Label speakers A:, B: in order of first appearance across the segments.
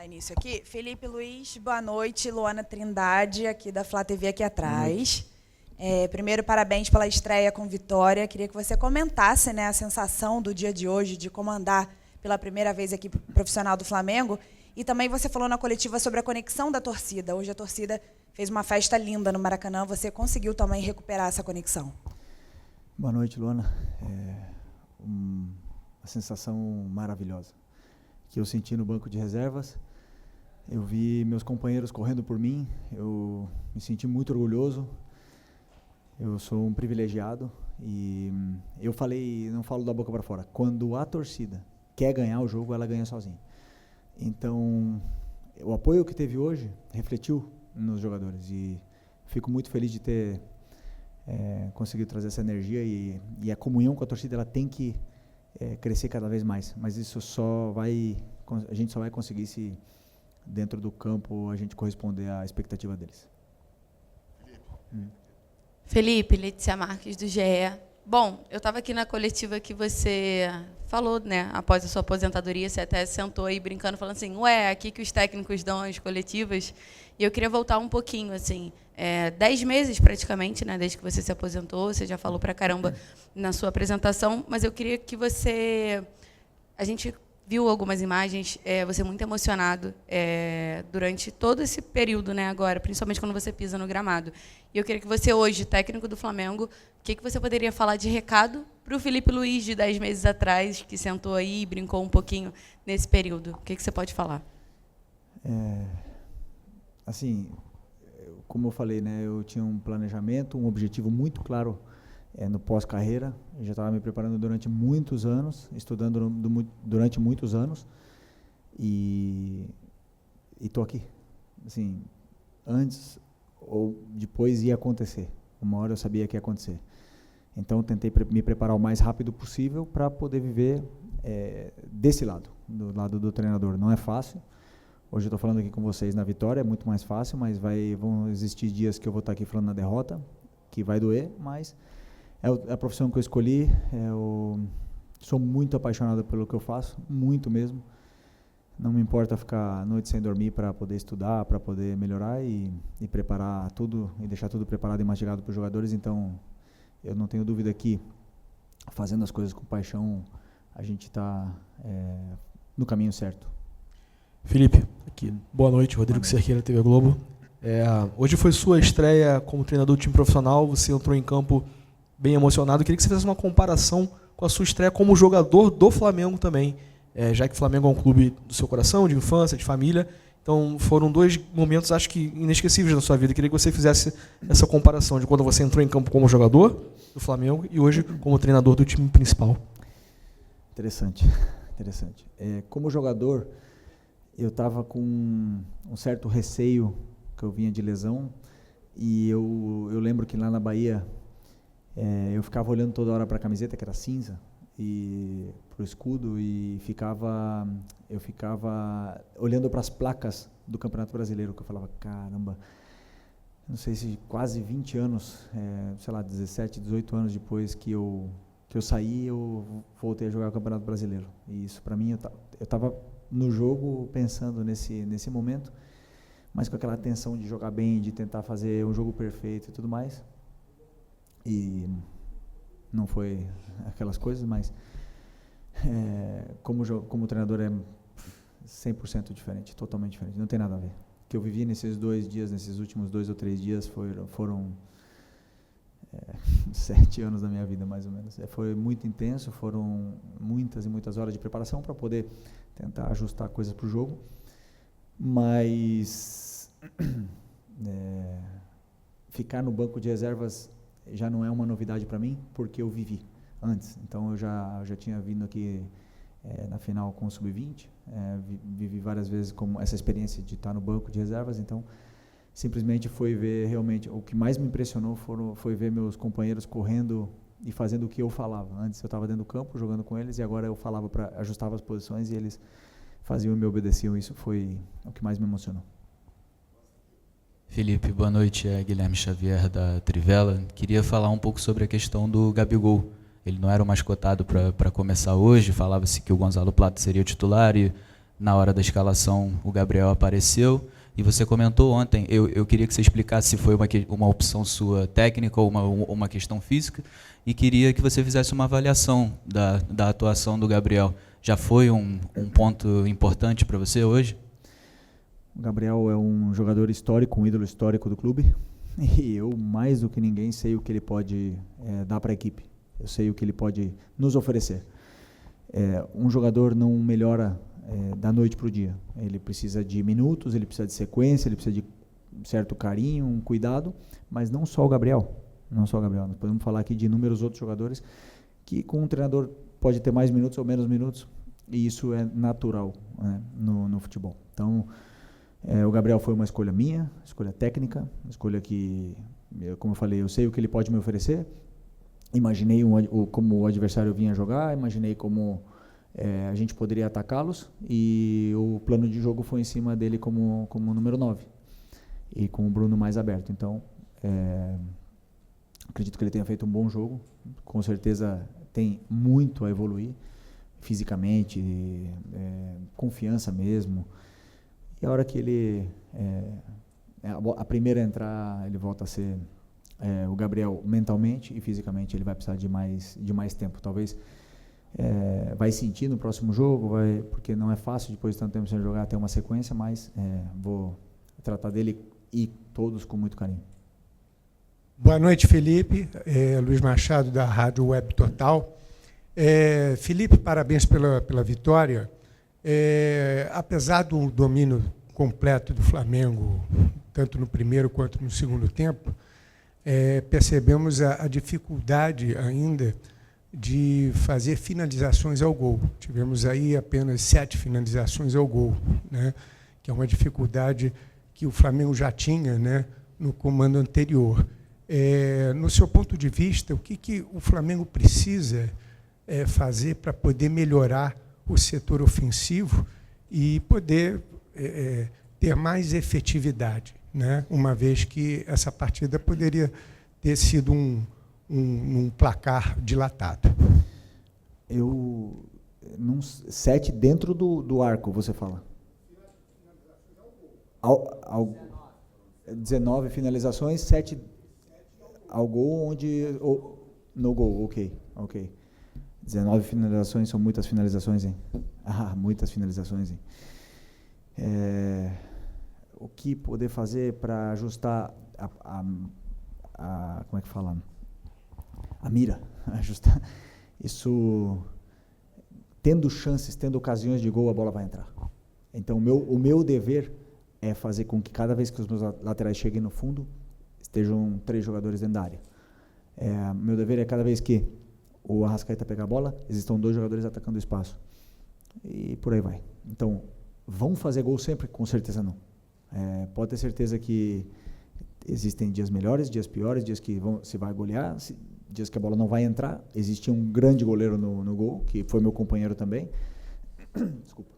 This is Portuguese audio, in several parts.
A: dar início aqui. Felipe Luiz, boa noite. Luana Trindade, aqui da Flá TV, aqui atrás. Primeiro, parabéns pela estreia com vitória. Queria que você comentasse, né, a sensação do dia de hoje de comandar pela primeira vez a equipe profissional do Flamengo. E também você falou na coletiva sobre a conexão da torcida. Hoje a torcida fez uma festa linda no Maracanã. Você conseguiu também recuperar essa conexão?
B: Boa noite, Luana. Uma sensação maravilhosa que eu senti no banco de reservas. Eu vi meus companheiros correndo por mim. Eu me senti muito orgulhoso. Eu sou um privilegiado e eu falei, não falo da boca para fora, quando a torcida quer ganhar o jogo, ela ganha sozinha. Então, o apoio que teve hoje refletiu nos jogadores e fico muito feliz de ter conseguido trazer essa energia e a comunhão com a torcida ela tem que crescer cada vez mais, mas isso a gente só vai conseguir se dentro do campo a gente corresponder à expectativa deles.
C: Felipe, Letícia Marques, do GE. Bom, eu estava aqui na coletiva que você falou, né, após a sua aposentadoria, você até sentou aí brincando, falando assim, aqui que os técnicos dão as coletivas, e eu queria voltar um pouquinho, assim, 10 meses praticamente, né, desde que você se aposentou, você já falou pra caramba na sua apresentação, mas eu queria que a gente viu algumas imagens, você muito emocionado durante todo esse período, né, agora, principalmente quando você pisa no gramado. E eu queria que você, hoje, técnico do Flamengo, o que você poderia falar de recado para o Felipe Luiz, de 10 meses atrás, que sentou aí e brincou um pouquinho nesse período? O que você pode falar?
B: Assim, como eu falei, né, eu tinha um planejamento, um objetivo muito claro no pós-carreira. Eu já estava me preparando durante muitos anos, estudando durante muitos anos, e estou aqui. Assim, antes ou depois ia acontecer. Uma hora eu sabia que ia acontecer. Então, eu tentei me preparar o mais rápido possível para poder viver desse lado, do lado do treinador. Não é fácil. Hoje eu estou falando aqui com vocês na vitória, é muito mais fácil, mas vão existir dias que eu vou estar aqui falando na derrota, que vai doer, mas é a profissão que eu escolhi. Sou muito apaixonado pelo que eu faço, muito mesmo. Não me importa ficar a noite sem dormir para poder estudar, para poder melhorar e preparar tudo, e deixar tudo preparado e mastigado para os jogadores. Então, eu não tenho dúvida que, fazendo as coisas com paixão, a gente está no caminho certo.
D: Felipe, aqui. Boa noite, Rodrigo Cerqueira, TV Globo. Hoje foi sua estreia como treinador do time profissional, você entrou em campo bem emocionado. Eu queria que você fizesse uma comparação com a sua estreia como jogador do Flamengo também, já que o Flamengo é um clube do seu coração, de infância, de família. Então, foram 2 momentos, acho que, inesquecíveis na sua vida. Eu queria que você fizesse essa comparação de quando você entrou em campo como jogador do Flamengo e hoje como treinador do time principal.
B: Interessante. Como jogador, eu estava com um certo receio, que eu vinha de lesão, e eu lembro que lá na Bahia, eu ficava olhando toda hora para a camiseta, que era cinza, e para o escudo, e eu ficava olhando para as placas do Campeonato Brasileiro, que eu falava, caramba, não sei se quase 20 anos, 17, 18 anos depois que eu saí, eu voltei a jogar o Campeonato Brasileiro. E isso, para mim, eu estava no jogo pensando nesse momento, mas com aquela tensão de jogar bem, de tentar fazer um jogo perfeito e tudo mais. E não foi aquelas coisas, mas como treinador é 100% diferente, totalmente diferente, não tem nada a ver. O que eu vivi nesses últimos 2 ou 3 dias foram 7 anos da minha vida, mais ou menos. Foi muito intenso, foram muitas e muitas horas de preparação para poder tentar ajustar coisas para o jogo, mas ficar no banco de reservas já não é uma novidade para mim, porque eu vivi antes. Então, eu já tinha vindo aqui na final com o Sub-20, vivi várias vezes como essa experiência de estar no banco de reservas, então simplesmente foi ver realmente, o que mais me impressionou foi ver meus companheiros correndo e fazendo o que eu falava. Antes eu estava dentro do campo jogando com eles, e agora eu falava, ajustava as posições e eles faziam e me obedeciam. Isso foi o que mais me emocionou.
E: Felipe, boa noite, Guilherme Xavier da Trivela. Queria falar um pouco sobre a questão do Gabigol. Ele não era o mascotado para começar hoje, falava-se que o Gonzalo Plata seria o titular e na hora da escalação o Gabriel apareceu. E você comentou ontem, eu queria que você explicasse se foi uma opção sua técnica ou uma questão física, e queria que você fizesse uma avaliação da atuação do Gabriel. Já foi um ponto importante para você hoje?
B: O Gabriel é um jogador histórico, um ídolo histórico do clube, e eu, mais do que ninguém, sei o que ele pode dar para a equipe. Eu sei o que ele pode nos oferecer. Um jogador não melhora da noite para o dia. Ele precisa de minutos, ele precisa de sequência, ele precisa de certo carinho, um cuidado, mas não só o Gabriel. Não só o Gabriel. Nós podemos falar aqui de inúmeros outros jogadores que com um treinador pode ter mais minutos ou menos minutos, e isso é natural, né, no futebol. Então, o Gabriel foi uma escolha minha, escolha técnica, uma escolha que, como eu falei, eu sei o que ele pode me oferecer. Imaginei como o adversário vinha jogar, imaginei como a gente poderia atacá-los, e o plano de jogo foi em cima dele como número 9 e com o Bruno mais aberto. Então, acredito que ele tenha feito um bom jogo, com certeza tem muito a evoluir fisicamente, confiança mesmo, e a hora que ele a primeira a entrar, ele volta a ser o Gabriel mentalmente, e fisicamente ele vai precisar de mais tempo, talvez. Vai sentir no próximo jogo, porque não é fácil depois de tanto tempo sem jogar ter uma sequência, mas vou tratar dele e todos com muito carinho.
F: Boa noite, Felipe. Luiz Machado, da Rádio Web Total. Felipe, parabéns pela vitória. Apesar do domínio completo do Flamengo, tanto no primeiro quanto no segundo tempo, percebemos a dificuldade ainda de fazer finalizações ao gol. Tivemos aí apenas 7 finalizações ao gol, né? Que é uma dificuldade que o Flamengo já tinha, né, no comando anterior. No seu ponto de vista, o que o Flamengo precisa fazer para poder melhorar o setor ofensivo e poder ter mais efetividade, né? Uma vez que essa partida poderia ter sido um placar dilatado.
B: 7 dentro do arco, você fala? 19 finalizações, 7 ao gol, no gol, ok. 19 finalizações, são muitas finalizações, hein? Muitas finalizações, hein? O que poder fazer para ajustar como é que fala? A mira, ajustar. Isso, tendo chances, tendo ocasiões de gol, a bola vai entrar. Então, o meu dever é fazer com que cada vez que os meus laterais cheguem no fundo, estejam 3 jogadores dentro da área. Meu dever é cada vez que o Arrascaeta pegar a bola, existam 2 jogadores atacando o espaço. E por aí vai. Então, vão fazer gol sempre? Com certeza não. Pode ter certeza que existem dias melhores, dias piores, dias que se vai golear, dias que a bola não vai entrar. Existe um grande goleiro no gol, que foi meu companheiro também. Desculpa.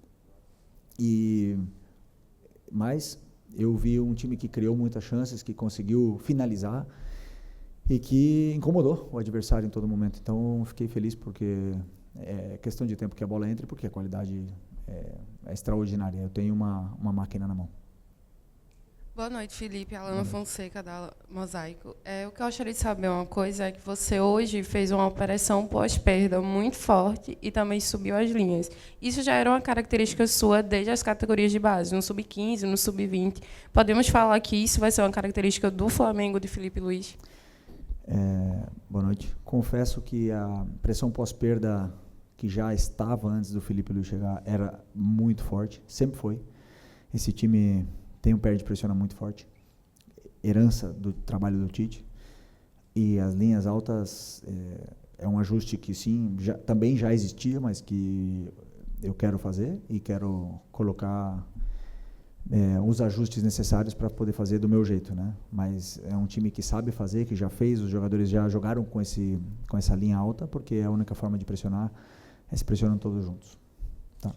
B: Mas eu vi um time que criou muitas chances, que conseguiu finalizar e que incomodou o adversário em todo momento. Então, fiquei feliz porque é questão de tempo que a bola entre, porque a qualidade é extraordinária. Eu tenho uma máquina na mão.
C: Boa noite, Felipe. Alana Fonseca, da Mosaico. O que eu gostaria de saber uma coisa é que você hoje fez uma operação pós-perda muito forte e também subiu as linhas. Isso já era uma característica sua desde as categorias de base, no sub-15, no sub-20. Podemos falar que isso vai ser uma característica do Flamengo de Felipe Luiz?
B: Boa noite. Confesso que a pressão pós-perda que já estava antes do Felipe Luiz chegar era muito forte, sempre foi. Esse time tem um pé de pressiona muito forte, herança do trabalho do Tite, e as linhas altas é um ajuste que sim, também já existia, mas que eu quero fazer e quero colocar os ajustes necessários para poder fazer do meu jeito, né? Mas é um time que sabe fazer, que já fez, os jogadores já jogaram com essa linha alta, porque é a única forma de pressionar se pressionando todos juntos. Tá.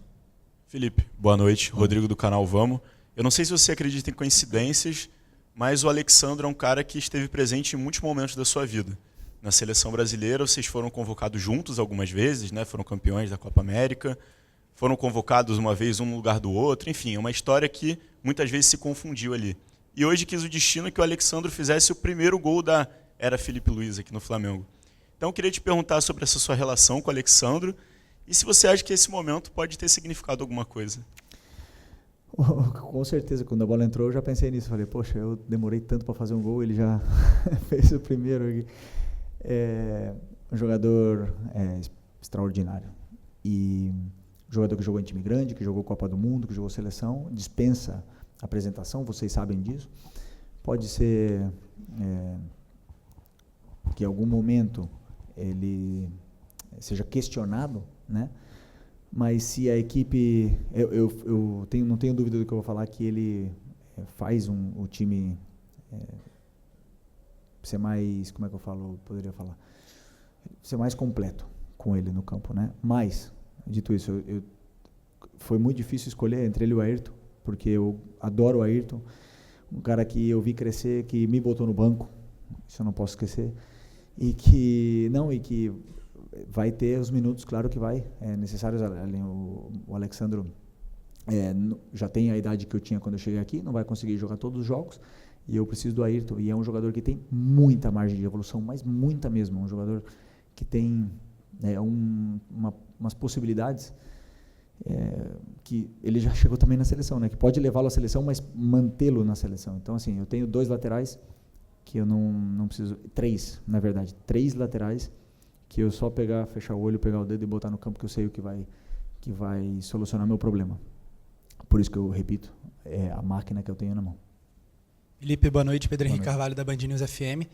G: Felipe, boa noite. Rodrigo do canal Vamos. Eu não sei se você acredita em coincidências, mas o Alexandre é um cara que esteve presente em muitos momentos da sua vida. Na seleção brasileira, vocês foram convocados juntos algumas vezes, né? Foram campeões da Copa América. foram convocados uma vez um no lugar do outro, enfim, é uma história que muitas vezes se confundiu ali. E hoje quis o destino que o Alexandro fizesse o primeiro gol da era Felipe Luiz aqui no Flamengo. Então eu queria te perguntar sobre essa sua relação com o Alexandro e se você acha que esse momento pode ter significado alguma coisa.
B: Com certeza, quando a bola entrou eu já pensei nisso, falei, poxa, eu demorei tanto para fazer um gol, ele já fez o primeiro aqui. Um jogador extraordinário. E jogador que jogou em time grande, que jogou Copa do Mundo, que jogou seleção, dispensa apresentação, vocês sabem disso. Pode ser que em algum momento ele seja questionado, né? Mas se a equipe, não tenho dúvida do que eu vou falar, que ele faz o time ser mais, como é que poderia falar? Ser mais completo com ele no campo, né? Mas, dito isso, foi muito difícil escolher entre ele e o Ayrton, porque eu adoro o Ayrton, um cara que eu vi crescer, que me botou no banco, isso eu não posso esquecer, e que vai ter os minutos, claro que vai, necessários. O Alexandro já tem a idade que eu tinha quando eu cheguei aqui, não vai conseguir jogar todos os jogos, e eu preciso do Ayrton, e é um jogador que tem muita margem de evolução, mas muita mesmo, um jogador que tem umas possibilidades que ele já chegou também na seleção, né? Que pode levá-lo à seleção, mas mantê-lo na seleção. Então, assim, eu tenho 2 laterais que eu não preciso, 3, na verdade, 3 laterais que eu só pegar, fechar o olho, pegar o dedo e botar no campo, que eu sei o que vai solucionar meu problema. Por isso que eu repito, é a máquina que eu tenho na mão.
H: Felipe, boa noite. Pedro Henrique Carvalho, da Band News FM.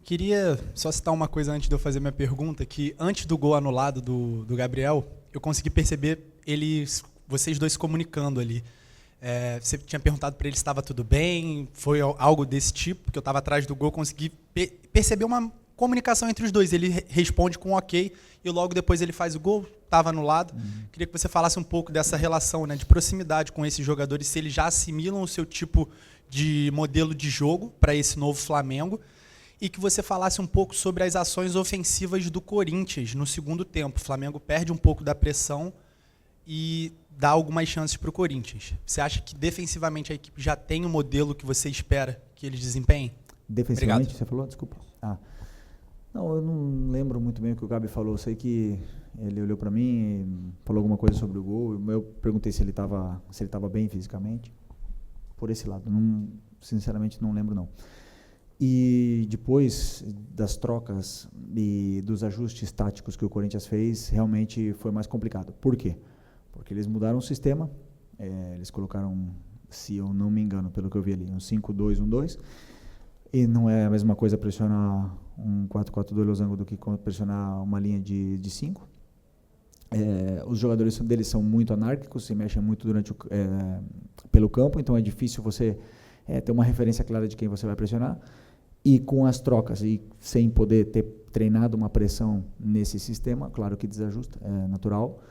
H: Queria só citar uma coisa antes de eu fazer minha pergunta, que antes do gol anulado do Gabriel, eu consegui perceber vocês dois se comunicando ali. Você tinha perguntado para ele se estava tudo bem, foi algo desse tipo, porque eu estava atrás do gol, consegui perceber uma comunicação entre os dois. Ele responde com ok, e logo depois ele faz o gol, estava anulado. Queria que você falasse um pouco dessa relação, né, de proximidade com esses jogadores, se eles já assimilam o seu tipo de modelo de jogo para esse novo Flamengo, e que você falasse um pouco sobre as ações ofensivas do Corinthians no segundo tempo. O Flamengo perde um pouco da pressão e dá algumas chances para o Corinthians. Você acha que defensivamente a equipe já tem o modelo que você espera que eles desempenhem?
B: Defensivamente,
H: Obrigado.
B: você falou? Desculpa. Não, eu não lembro muito bem o que o Gabi falou. Eu sei que ele olhou para mim e falou alguma coisa sobre o gol. Eu perguntei se ele estava bem fisicamente. Por esse lado, sinceramente não lembro não. E depois das trocas e dos ajustes táticos que o Corinthians fez, realmente foi mais complicado. Por quê? Porque eles mudaram o sistema, eles colocaram, se eu não me engano, pelo que eu vi ali, um 5-2-1-2, e não é a mesma coisa pressionar um 4-4-2 losango do que pressionar uma linha de 5. Os jogadores deles são muito anárquicos, se mexem muito pelo campo, então é difícil você ter uma referência clara de quem você vai pressionar. E com as trocas, e sem poder ter treinado uma pressão nesse sistema, claro que desajusta, é natural.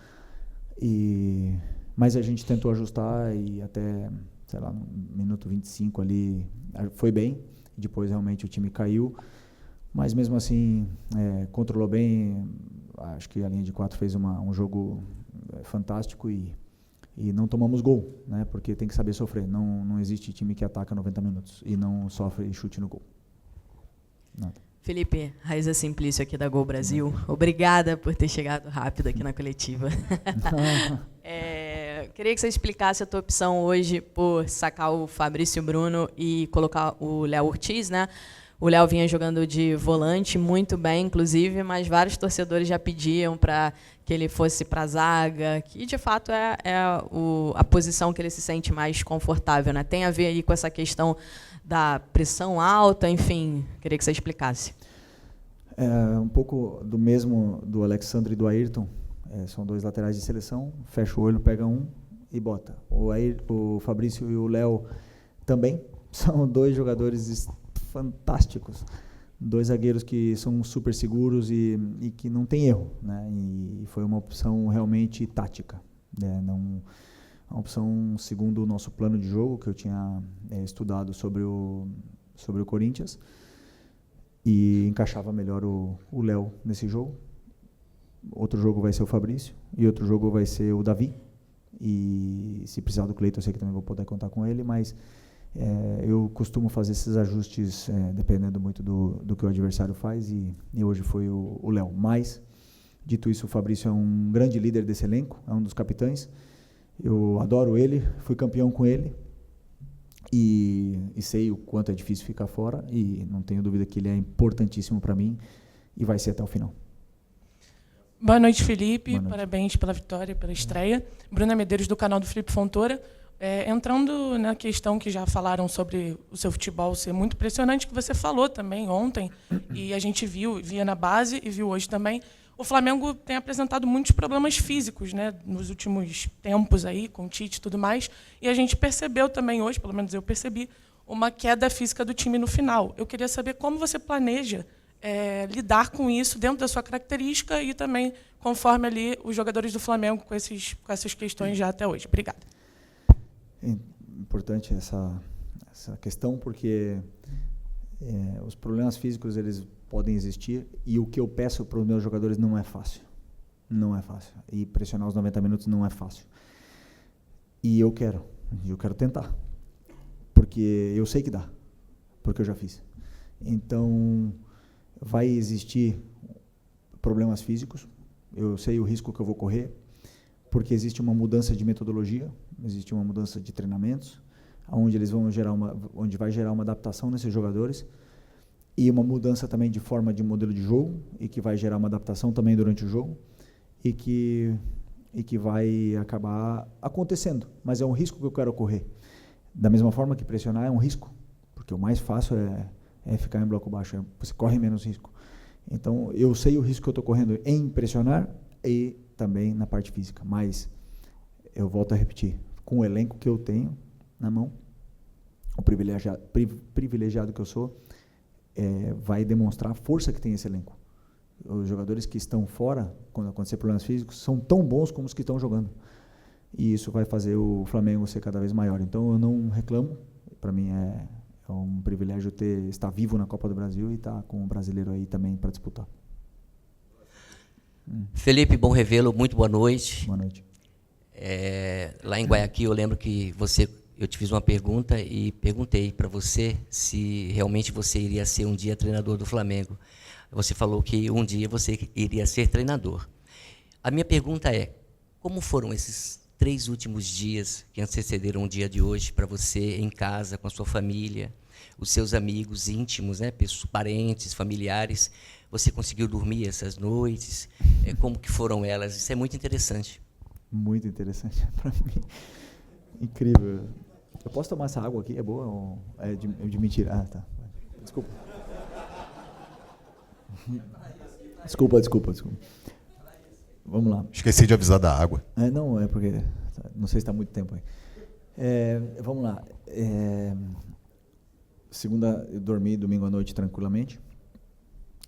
B: Mas a gente tentou ajustar e até, sei lá, no minuto 25 ali, foi bem. Depois realmente o time caiu, mas mesmo assim controlou bem. Acho que a linha de 4 fez um jogo fantástico e não tomamos gol, né? Porque tem que saber sofrer. Não existe time que ataca 90 minutos e não sofre chute no gol. Nada.
I: Felipe, Raíza Simplício aqui da Gol Brasil. Obrigada por ter chegado rápido aqui na coletiva. Queria que você explicasse a tua opção hoje por sacar o Fabrício Bruno e colocar o Léo Ortiz, né? O Léo vinha jogando de volante muito bem, inclusive, mas vários torcedores já pediam para que ele fosse para a zaga, que de fato é a posição que ele se sente mais confortável, né? Tem a ver aí com essa questão da pressão alta, enfim, queria que você explicasse.
B: Um pouco do mesmo do Alexandre e do Ayrton, são 2 laterais de seleção, fecha o olho, pega um e bota. O Fabrício e o Léo também são 2 jogadores fantásticos, 2 zagueiros que são super seguros e que não tem erro, né? E foi uma opção realmente tática, né? Não, uma opção segundo o nosso plano de jogo, que eu tinha estudado sobre o Corinthians, e encaixava melhor o Léo nesse jogo. Outro jogo vai ser o Fabrício, e outro jogo vai ser o Davi, e se precisar do Cleiton, eu sei que também vou poder contar com ele, mas eu costumo fazer esses ajustes dependendo muito do que o adversário faz, e hoje foi o Léo. Mas, dito isso, o Fabrício é um grande líder desse elenco, é um dos capitães, eu adoro ele, fui campeão com ele, e sei o quanto é difícil ficar fora, e não tenho dúvida que ele é importantíssimo para mim, e vai ser até o final.
J: Boa noite, Felipe.
B: Boa noite.
J: Parabéns pela vitória, pela estreia. Bruna Medeiros, do canal do Felipe Fontoura. Entrando na questão que já falaram sobre o seu futebol ser muito impressionante, que você falou também ontem, e a gente via na base e viu hoje também, o Flamengo tem apresentado muitos problemas físicos, né, nos últimos tempos aí, com o Tite e tudo mais, e a gente percebeu também hoje, pelo menos eu percebi, uma queda física do time no final. Eu queria saber como você planeja lidar com isso dentro da sua característica e também conforme ali os jogadores do Flamengo com essas questões já até hoje. Obrigada.
B: É importante essa questão, porque os problemas físicos eles podem existir, e o que eu peço para os meus jogadores não é fácil. Não é fácil. E pressionar os 90 minutos não é fácil. E eu quero tentar. Porque eu sei que dá. Porque eu já fiz. Então, vai existir problemas físicos, eu sei o risco que eu vou correr, porque existe uma mudança de metodologia, existe uma mudança de treinamentos, onde vai gerar uma adaptação nesses jogadores, e uma mudança também de forma de modelo de jogo, e que vai gerar uma adaptação também durante o jogo, e que vai acabar acontecendo, mas é um risco que eu quero correr. Da mesma forma que pressionar é um risco, porque o mais fácil é ficar em bloco baixo, você corre menos risco. Então, eu sei o risco que eu estou correndo em pressionar e também na parte física, mas eu volto a repetir, com o elenco que eu tenho na mão, o privilegiado que eu sou, vai demonstrar a força que tem esse elenco. Os jogadores que estão fora, quando acontecer problemas físicos, são tão bons como os que estão jogando. E isso vai fazer o Flamengo ser cada vez maior. Então, eu não reclamo, para mim é um privilégio estar vivo na Copa do Brasil e estar com o brasileiro aí também para disputar.
K: Felipe, bom revê-lo, muito boa noite.
B: Boa noite.
K: Lá em Guayaquil, eu lembro que eu te fiz uma pergunta e perguntei para você se realmente você iria ser um dia treinador do Flamengo. Você falou que um dia você iria ser treinador. A minha pergunta é, como foram esses 3 últimos dias que antecederam o dia de hoje para você em casa, com a sua família, os seus amigos íntimos, né, parentes, familiares? Você conseguiu dormir essas noites? Como que foram elas? Isso é muito interessante.
B: Muito interessante para mim. Incrível. Eu posso tomar essa água aqui? É boa ou é de mentira? Ah, tá. Desculpa. Desculpa. Vamos lá.
L: Esqueci de avisar da água.
B: Não, é porque não sei se está muito tempo aí. Vamos lá. Segunda, eu dormi domingo à noite tranquilamente.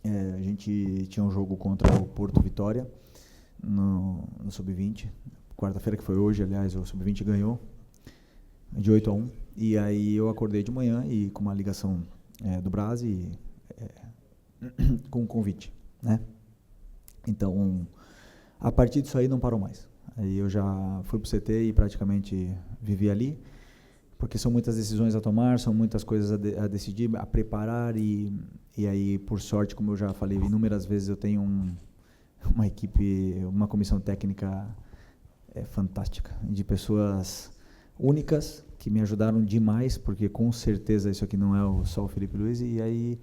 B: A gente tinha um jogo contra o Porto Vitória no Sub-20. Quarta-feira, que foi hoje, aliás, o Sub-20 ganhou de 8-1. E aí eu acordei de manhã e com uma ligação do Brás e com um convite, né? Então, a partir disso aí não parou mais. Aí eu já fui para o CT e praticamente vivi ali, porque são muitas decisões a tomar, são muitas coisas a decidir, a preparar, e aí, por sorte, como eu já falei inúmeras vezes, eu tenho uma equipe, uma comissão técnica fantástica, de pessoas únicas, que me ajudaram demais, porque com certeza isso aqui não é só o Felipe Luiz, e aí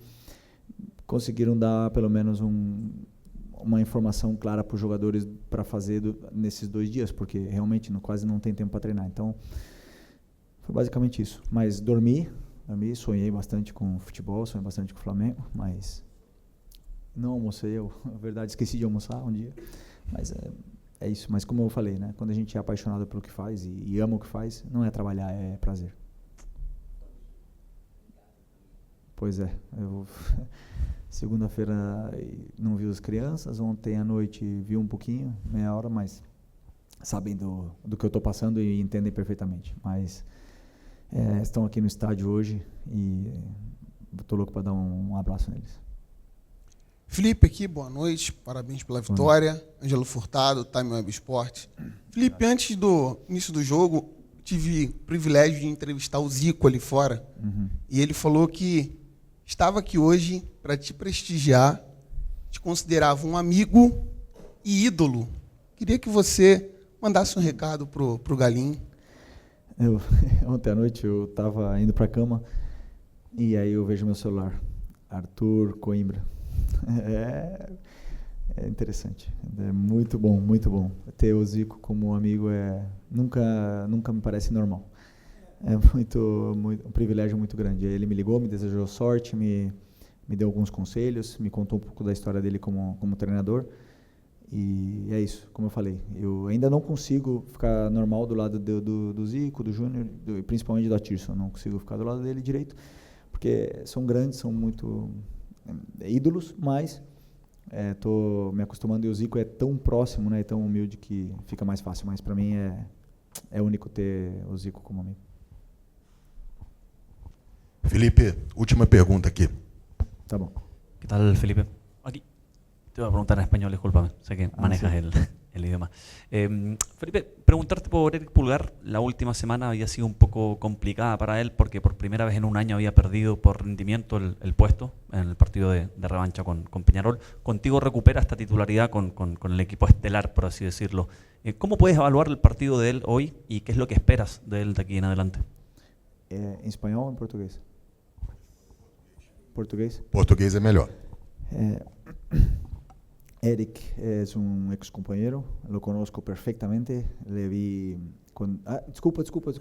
B: conseguiram dar pelo menos uma informação clara para os jogadores para fazer nesses 2 dias, porque realmente quase não tem tempo para treinar. Então, foi basicamente isso. Mas dormi, sonhei bastante com o futebol, sonhei bastante com o Flamengo, mas não almocei, na verdade esqueci de almoçar um dia, mas é isso. Mas como eu falei, né, quando a gente é apaixonado pelo que faz e ama o que faz, não é trabalhar, é prazer. Pois é, eu segunda-feira não vi as crianças, ontem à noite vi um pouquinho, meia hora, mas sabem do que eu estou passando e entendem perfeitamente. Mas estão aqui no estádio hoje e estou louco para dar um abraço neles.
L: Felipe aqui, boa noite, parabéns pela vitória. Ângelo Furtado, Time Web Esporte. Felipe, antes do início do jogo, tive o privilégio de entrevistar o Zico ali fora. E ele falou que estava aqui hoje para te prestigiar, te considerava um amigo e ídolo. Queria que você mandasse um recado pro Galinho.
B: Ontem à noite eu estava indo para a cama e aí eu vejo meu celular. Arthur Coimbra. É interessante. É muito bom, muito bom. Ter o Zico como amigo nunca me parece normal. É um privilégio muito grande. Ele me ligou, me desejou sorte, me deu alguns conselhos, me contou um pouco da história dele como treinador. E é isso, como eu falei. Eu ainda não consigo ficar normal do lado do Zico, do Júnior, principalmente do Atirson. Não consigo ficar do lado dele direito, porque são grandes, são muito ídolos, mas estou me acostumando, e o Zico é tão próximo, né, tão humilde que fica mais fácil, mas para mim é único ter o Zico como amigo.
M: Felipe, última pergunta aqui.
B: Tá bom.
N: ¿Qué tal, Felipe? Aquí. Te voy a preguntar en español, discúlpame, sé que manejas
B: sí.
N: el idioma. Felipe, preguntarte por Eric Pulgar. La última semana había sido un poco complicada para él porque por primera vez en un año había perdido por rendimiento el puesto en el partido de revancha con Peñarol. Contigo recupera esta titularidad con el equipo estelar, por así decirlo. ¿Cómo puedes evaluar el partido de él hoy y qué es lo que esperas de él de aquí en adelante?
B: ¿En español o en portugués? ¿Portugués?
M: Portugués es mejor.
B: Eric es un ex compañero, lo conozco perfectamente, le vi con... desculpa.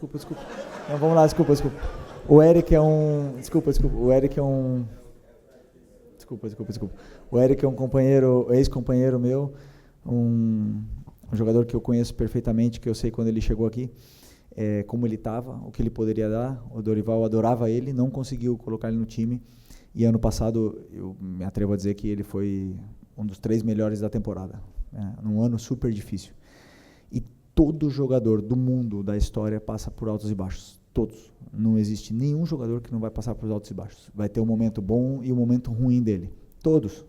B: Não, vamos lá, desculpa. O Eric é um... Desculpa. O Eric é um... Desculpa. O Eric é um companheiro, ex-companheiro meu, um jogador que eu conheço perfeitamente, que eu sei quando ele chegou aqui, como ele estava, o que ele poderia dar. O Dorival adorava ele, não conseguiu colocar ele no time, e ano passado eu me atrevo a dizer que ele foi um dos 3 melhores da temporada, num ano super difícil. E todo jogador do mundo, da história, passa por altos e baixos. Todos. Não existe nenhum jogador que não vai passar por altos e baixos. Vai ter um momento bom e um momento ruim dele. Todos.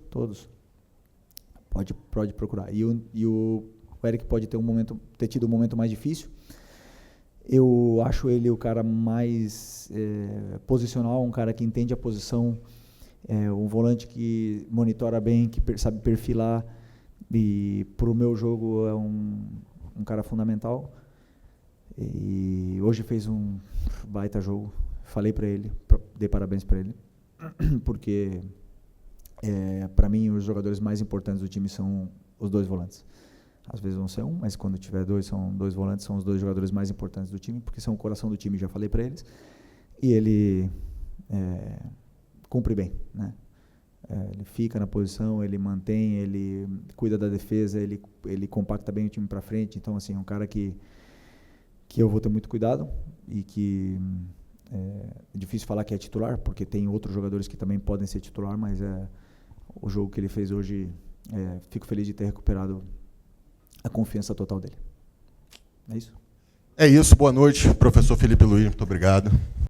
B: Pode procurar. E o Eric pode ter tido um momento mais difícil. Eu acho ele o cara mais posicional, um cara que entende a posição, um volante que monitora bem, que sabe perfilar, e para o meu jogo é um cara fundamental. E hoje fez um baita jogo. Falei para ele, dei parabéns para ele, porque para mim os jogadores mais importantes do time são os 2 volantes. Às vezes vão ser um, mas quando tiver 2, são 2 volantes, são os 2 jogadores mais importantes do time, porque são o coração do time, já falei para eles. E ele cumpre bem, né? Ele fica na posição, ele mantém, ele cuida da defesa, ele compacta bem o time para frente. Então, assim, é um cara que eu vou ter muito cuidado, e que é difícil falar que é titular, porque tem outros jogadores que também podem ser titular, mas o jogo que ele fez hoje, fico feliz de ter recuperado a confiança total dele. É isso?
M: É isso, boa noite, professor Felipe Luiz, muito obrigado.